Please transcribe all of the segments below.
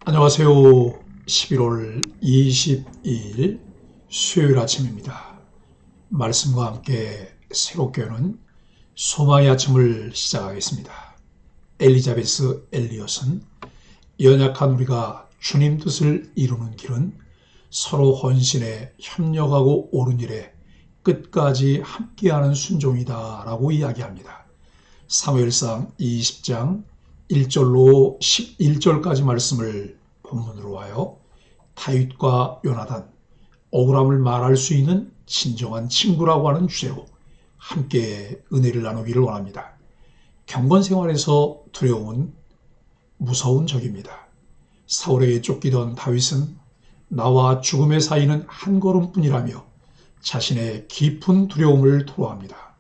안녕하세요. 11월 22일 수요일 아침입니다. 말씀과 함께 새롭게 오는 소망의 아침을 시작하겠습니다. 엘리자베스 엘리엇은 연약한 우리가 주님 뜻을 이루는 길은 서로 헌신해 협력하고 옳은 일에 끝까지 함께하는 순종이다 라고 이야기합니다. 사무엘상 20장 1절로 11절까지 말씀을 본문으로 와요. 다윗과 요나단, 억울함을 말할 수 있는 진정한 친구라고 하는 주제로 함께 은혜를 나누기를 원합니다. 경건 생활에서 두려움은 무서운 적입니다. 사울에게 쫓기던 다윗은 나와 죽음의 사이는 한 걸음뿐이라며 자신의 깊은 두려움을 토로합니다.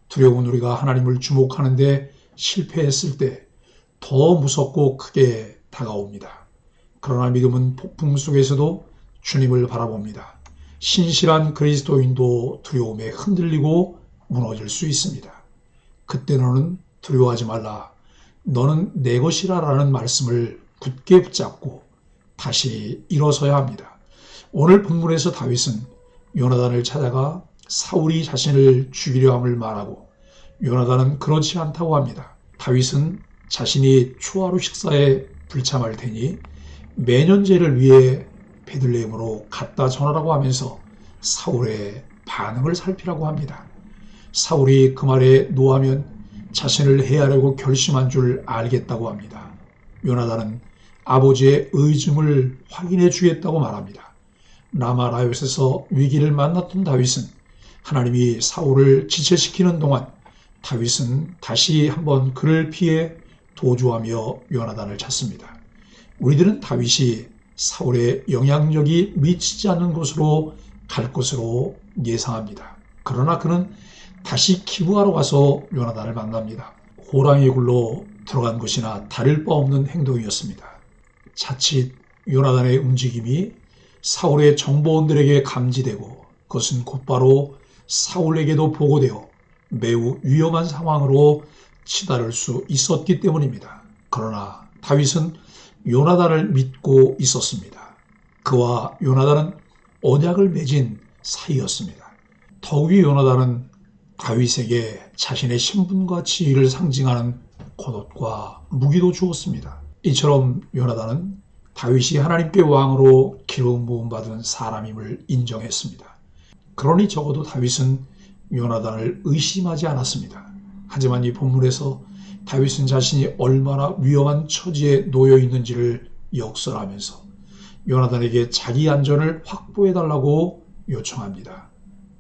두려움은 우리가 하나님을 주목하는데 실패했을 때 더 무섭고 크게 다가옵니다. 그러나 믿음은 폭풍 속에서도 주님을 바라봅니다. 신실한 그리스도인도 두려움에 흔들리고 무너질 수 있습니다. 그때 너는 두려워하지 말라. 너는 내 것이라 라는 말씀을 굳게 붙잡고 다시 일어서야 합니다. 오늘 본문에서 다윗은 요나단을 찾아가 사울이 자신을 죽이려 함을 말하고 요나단은 그렇지 않다고 합니다. 다윗은 자신이 초하루 식사에 불참할 테니 매년제를 위해 베들레헴으로 갖다 전하라고 하면서 사울의 반응을 살피라고 합니다. 사울이 그 말에 노하면 자신을 해하려고 결심한 줄 알겠다고 합니다. 요나단은 아버지의 의중을 확인해 주겠다고 말합니다. 라마 라옅에서 위기를 만났던 다윗은 하나님이 사울을 지체시키는 동안 다윗은 다시 한번 그를 피해 도주하며 요나단을 찾습니다. 우리들은 다윗이 사울의 영향력이 미치지 않는 곳으로 갈 것으로 예상합니다. 그러나 그는 다시 기부하러 가서 요나단을 만납니다. 호랑이 굴로 들어간 것이나 다를 바 없는 행동이었습니다. 자칫 요나단의 움직임이 사울의 정보원들에게 감지되고 그것은 곧바로 사울에게도 보고되어 매우 위험한 상황으로 치달을 수 있었기 때문입니다. 그러나 다윗은 요나단을 믿고 있었습니다. 그와 요나단은 언약을 맺은 사이였습니다. 더욱이 요나단은 다윗에게 자신의 신분과 지위를 상징하는 겉옷과 무기도 주었습니다. 이처럼 요나단은 다윗이 하나님께 왕으로 기름 부음 받은 사람임을 인정했습니다. 그러니 적어도 다윗은 요나단을 의심하지 않았습니다. 하지만 이 본문에서 다윗은 자신이 얼마나 위험한 처지에 놓여 있는지를 역설하면서 요나단에게 자기 안전을 확보해달라고 요청합니다.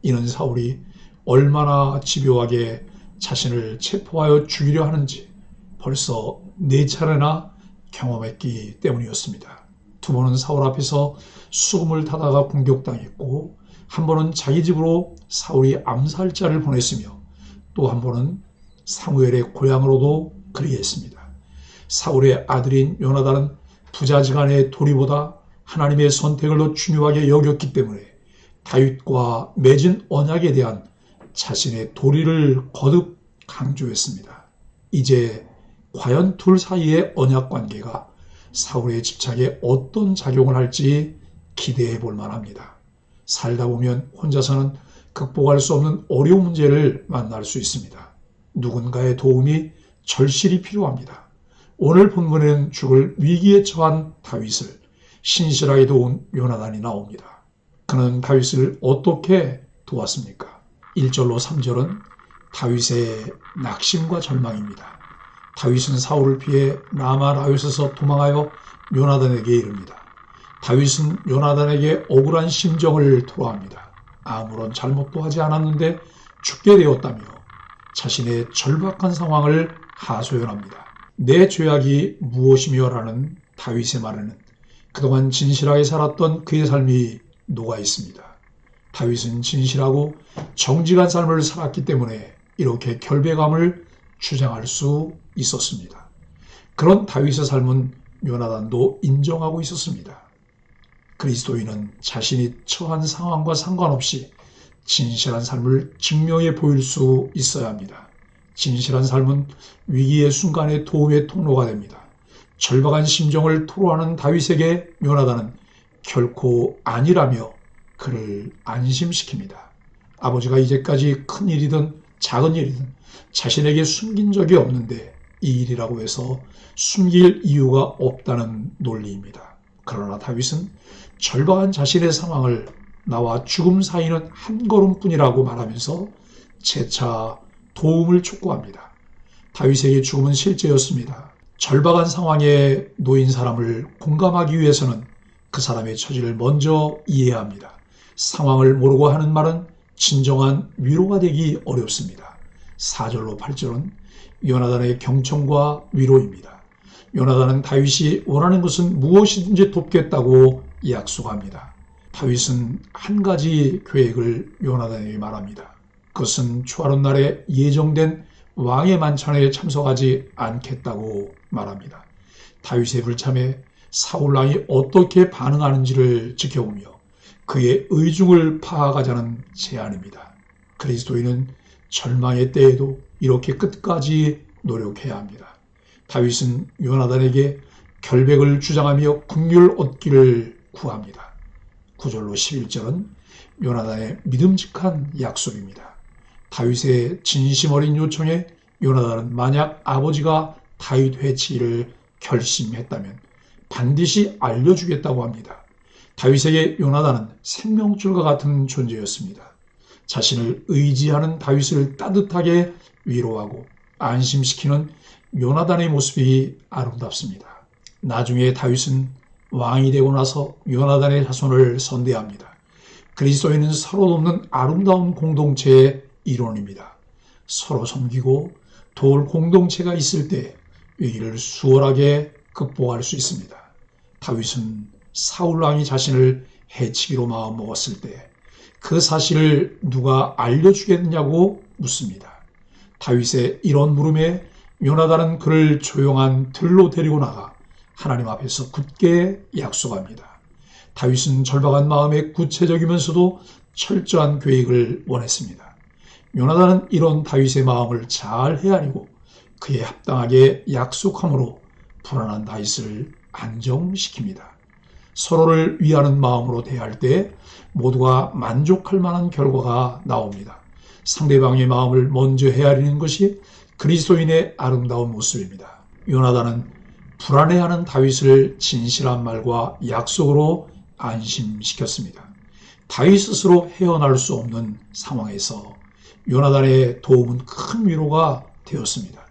이는 사울이 얼마나 집요하게 자신을 체포하여 죽이려 하는지 벌써 4차례나 경험했기 때문이었습니다. 2번은 사울 앞에서 수금을 타다가 공격당했고 한 번은 자기 집으로 사울이 암살자를 보냈으며 또 한 번은 사무엘의 고향으로도 그리했습니다. 사울의 아들인 요나단은 부자지간의 도리보다 하나님의 선택을 더 중요하게 여겼기 때문에 다윗과 맺은 언약에 대한 자신의 도리를 거듭 강조했습니다. 이제 과연 둘 사이의 언약 관계가 사울의 집착에 어떤 작용을 할지 기대해 볼 만합니다. 살다 보면 혼자서는 극복할 수 없는 어려운 문제를 만날 수 있습니다. 누군가의 도움이 절실히 필요합니다. 오늘 본문에는 죽을 위기에 처한 다윗을 신실하게 도운 요나단이 나옵니다. 그는 다윗을 어떻게 도왔습니까? 1절로 3절은 다윗의 낙심과 절망입니다. 다윗은 사울을 피해 라마 라옅에서 도망하여 요나단에게 이릅니다. 다윗은 요나단에게 억울한 심정을 토로합니다. 아무런 잘못도 하지 않았는데 죽게 되었다며 자신의 절박한 상황을 하소연합니다. 내 죄악이 무엇이며 라는 다윗의 말에는 그동안 진실하게 살았던 그의 삶이 녹아 있습니다. 다윗은 진실하고 정직한 삶을 살았기 때문에 이렇게 결백함을 주장할 수 있었습니다. 그런 다윗의 삶은 요나단도 인정하고 있었습니다. 그리스도인은 자신이 처한 상황과 상관없이 진실한 삶을 증명해 보일 수 있어야 합니다. 진실한 삶은 위기의 순간에 도움의 통로가 됩니다. 절박한 심정을 토로하는 다윗에게 요나단은 결코 아니라며 그를 안심시킵니다. 아버지가 이제까지 큰 일이든 작은 일이든 자신에게 숨긴 적이 없는데 이 일이라고 해서 숨길 이유가 없다는 논리입니다. 그러나 다윗은 절박한 자신의 상황을 나와 죽음 사이는 한 걸음뿐이라고 말하면서 재차 도움을 촉구합니다. 다윗에게 죽음은 실제였습니다. 절박한 상황에 놓인 사람을 공감하기 위해서는 그 사람의 처지를 먼저 이해해야 합니다. 상황을 모르고 하는 말은 진정한 위로가 되기 어렵습니다. 4절로 8절은 요나단의 경청과 위로입니다. 요나단은 다윗이 원하는 것은 무엇이든지 돕겠다고 약속합니다. 다윗은 한 가지 계획을 요나단에게 말합니다. 그것은 초하룻 날에 예정된 왕의 만찬에 참석하지 않겠다고 말합니다. 다윗의 불참에 사울왕이 어떻게 반응하는지를 지켜보며 그의 의중을 파악하자는 제안입니다. 그리스도인은 절망의 때에도 이렇게 끝까지 노력해야 합니다. 다윗은 요나단에게 결백을 주장하며 긍휼 얻기를 구합니다. 9절로 11절은 요나단의 믿음직한 약속입니다. 다윗의 진심 어린 요청에 요나단은 만약 아버지가 다윗 해치기를 결심했다면 반드시 알려주겠다고 합니다. 다윗에게 요나단은 생명줄과 같은 존재였습니다. 자신을 의지하는 다윗을 따뜻하게 위로하고 안심시키는 요나단의 모습이 아름답습니다. 나중에 다윗은 왕이 되고 나서 요나단의 자손을 선대합니다. 그리스도인은 서로 돕는 아름다운 공동체의 일원입니다. 서로 섬기고 도울 공동체가 있을 때 위기를 수월하게 극복할 수 있습니다. 다윗은 사울왕이 자신을 해치기로 마음먹었을 때 그 사실을 누가 알려주겠느냐고 묻습니다. 다윗의 이런 물음에 요나단은 그를 조용한 들로 데리고 나가 하나님 앞에서 굳게 약속합니다. 다윗은 절박한 마음에 구체적이면서도 철저한 계획을 원했습니다. 요나단은 이런 다윗의 마음을 잘 헤아리고 그에 합당하게 약속함으로 불안한 다윗을 안정시킵니다. 서로를 위하는 마음으로 대할 때 모두가 만족할 만한 결과가 나옵니다. 상대방의 마음을 먼저 헤아리는 것이 그리스도인의 아름다운 모습입니다. 요나단은 불안해하는 다윗을 진실한 말과 약속으로 안심시켰습니다. 다윗 스스로 헤어날 수 없는 상황에서 요나단의 도움은 큰 위로가 되었습니다.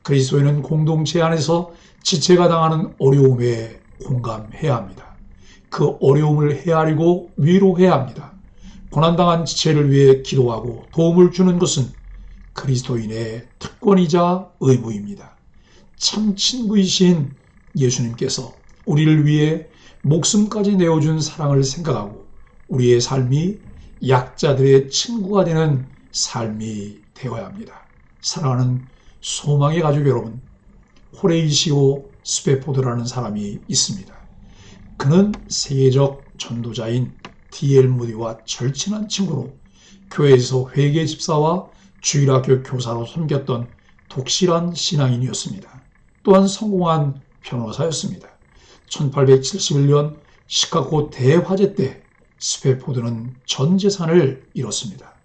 그리스도인은 공동체 안에서 지체가 당하는 어려움에 공감해야 합니다. 그 어려움을 헤아리고 위로해야 합니다. 고난당한 지체를 위해 기도하고 도움을 주는 것은 그리스도인의 특권이자 의무입니다. 참 친구이신 예수님께서 우리를 위해 목숨까지 내어준 사랑을 생각하고 우리의 삶이 약자들의 친구가 되는 삶이 되어야 합니다. 사랑하는 소망의 가족 여러분, 호레이시오 스페포드라는 사람이 있습니다. 그는 세계적 전도자인 D.L. 무디와 절친한 친구로 교회에서 회계 집사와 주일학교 교사로 섬겼던 독실한 신앙인이었습니다. 또한 성공한 변호사였습니다. 1871년 시카고 대화재 때 스페포드는 전 재산을 잃었습니다.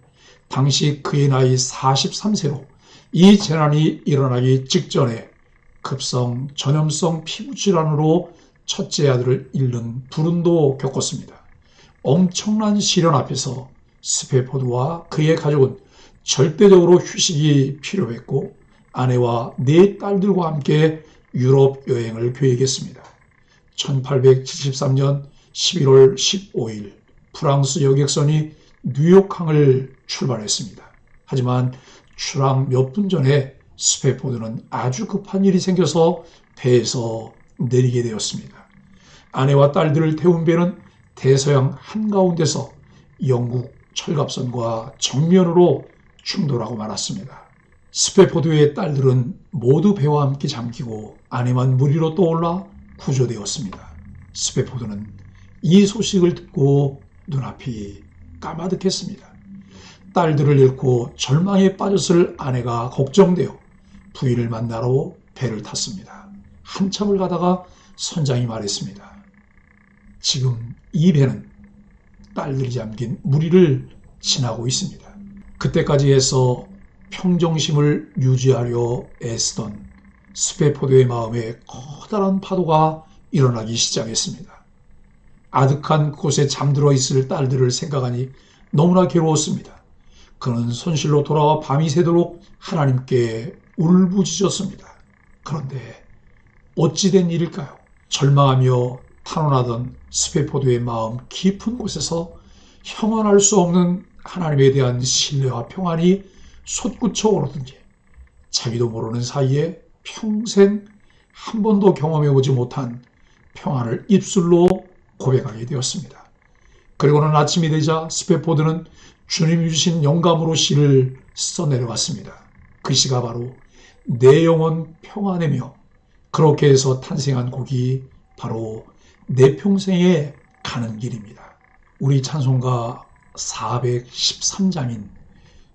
당시 그의 나이 43세로 이 재난이 일어나기 직전에 급성 전염성 피부질환으로 첫째 아들을 잃는 불운도 겪었습니다. 엄청난 시련 앞에서 스페포드와 그의 가족은 절대적으로 휴식이 필요했고 아내와 네 딸들과 함께 유럽 여행을 계획했습니다. 1873년 11월 15일 프랑스 여객선이 뉴욕항을 출발했습니다. 하지만 출항 몇 분 전에 스페포드는 아주 급한 일이 생겨서 배에서 내리게 되었습니다. 아내와 딸들을 태운 배는 대서양 한가운데서 영국 철갑선과 정면으로 충돌하고 말았습니다. 스페포드의 딸들은 모두 배와 함께 잠기고 아내만 물 위로 떠올라 구조되었습니다. 스페포드는 이 소식을 듣고 눈앞이 까마득했습니다. 딸들을 잃고 절망에 빠졌을 아내가 걱정되어 부인을 만나러 배를 탔습니다. 한참을 가다가 선장이 말했습니다. 지금 이 배는 딸들이 잠긴 무리를 지나고 있습니다. 그때까지 해서 평정심을 유지하려 애쓰던 스페포드의 마음에 커다란 파도가 일어나기 시작했습니다. 아득한 곳에 잠들어 있을 딸들을 생각하니 너무나 괴로웠습니다. 그는 손실로 돌아와 밤이 새도록 하나님께 울부짖었습니다. 그런데 어찌 된 일일까요? 절망하며 탄원하던 스페포드의 마음 깊은 곳에서 형언할 수 없는 하나님에 대한 신뢰와 평안이 솟구쳐 오르든지 자기도 모르는 사이에 평생 한 번도 경험해보지 못한 평안을 입술로 고백하게 되었습니다. 그리고는 아침이 되자 스페포드는 주님이 주신 영감으로 시를 써내려갔습니다. 그 시가 바로 내 영혼 평안이며, 그렇게 해서 탄생한 곡이 바로 내 평생에 가는 길입니다. 우리 찬송가 413장인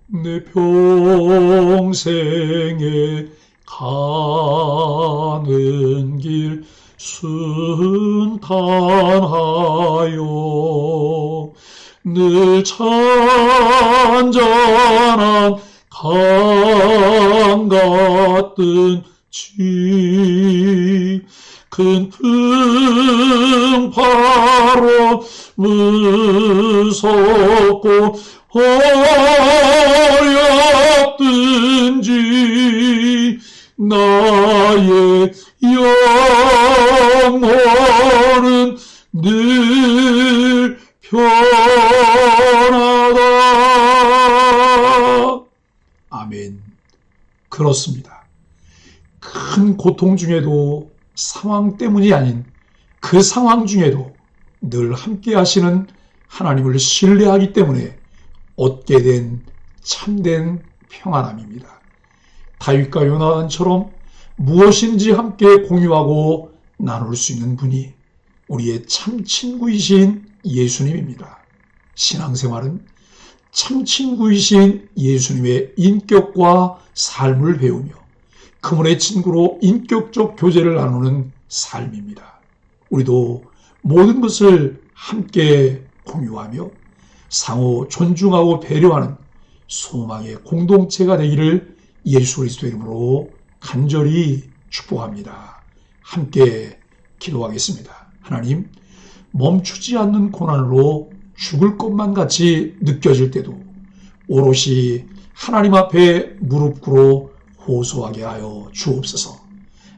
내 평생에 가는 길 순탄하여 늘 찬잔한 강 같든지 큰 풍파로 무섭고 어렵든지 나의 영혼은 늘 편하다. 아멘. 그렇습니다. 큰 고통 중에도, 상황 때문이 아닌 그 상황 중에도 늘 함께 하시는 하나님을 신뢰하기 때문에 얻게 된 참된 평안함입니다. 다윗과 요나단처럼 무엇인지 함께 공유하고 나눌 수 있는 분이 우리의 참 친구이신 예수님입니다. 신앙생활은 참 친구이신 예수님의 인격과 삶을 배우며 그분의 친구로 인격적 교제를 나누는 삶입니다. 우리도 모든 것을 함께 공유하며 상호 존중하고 배려하는 소망의 공동체가 되기를 예수 그리스도의 이름으로 간절히 축복합니다. 함께 기도하겠습니다. 하나님, 멈추지 않는 고난으로 죽을 것만 같이 느껴질 때도 오롯이 하나님 앞에 무릎 꿇어 호소하게 하여 주옵소서.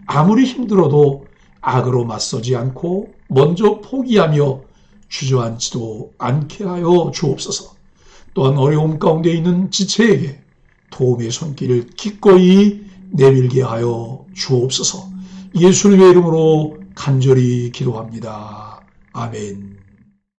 아무리 힘들어도 악으로 맞서지 않고 먼저 포기하며 주저앉지도 않게 하여 주옵소서. 또한 어려움 가운데 있는 지체에게 도움의 손길을 기꺼이 내밀게 하여 주옵소서. 예수님의 이름으로 간절히 기도합니다. 아멘.